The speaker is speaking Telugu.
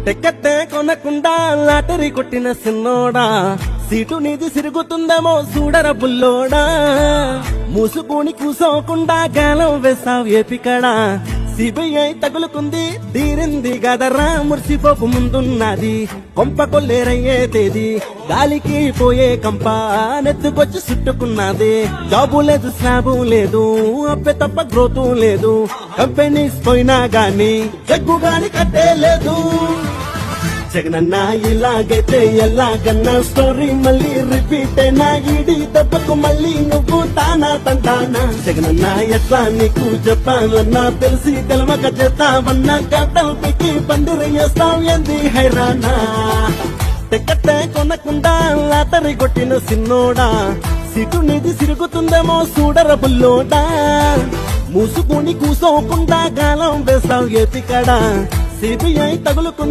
టికెట్టే కొనకుండా లాటరీ కొట్టిన సిన్నోడా, సీటు నీది సిరుగుతుందేమో చూడర బుల్లోడా. మూసుకొని కూసోకుండా గాలం వేసావు ఏపికడా, సిబిఐ తగులుకుంది తీరింది గదరా. మురిసిపోపు ముందున్నది కొంప కొల్లేరయ్యే తేది, గాలికి పోయే కంప నెత్తుకొచ్చి చుట్టుకున్నది. జాబు లేదు స్లాబు లేదు అప్పే తప్ప గ్రోతు లేదు, కంపెనీస్ పోయినా గాని జగ్గు గాని కట్టే లేదు. జగనన్న ఇలాగైతే ఎలాగన్నా స్టోరీ మళ్ళీ రిపీట్ అయినా, ఈడి దెబ్బకు మళ్ళీ నువ్వు తానా తంటానా. జగనన్న ఎట్లా నీకు చెప్పాలన్నా తెలిసి తెలవక చేస్తావన్నా, క్యాపిటల్ పికి పందిరేస్తావు ఏంది హైరానా. టికెట్టే కొనకుండా లాటరీ కొట్టిన సిన్నోడా, సీటు నీది సిరుగుతుందేమో చూడర బుల్లోడా. మూసుకొని కూసోకుండా గాలం వేసావు ఏపికడా, సిబిఐ తగులుకుంది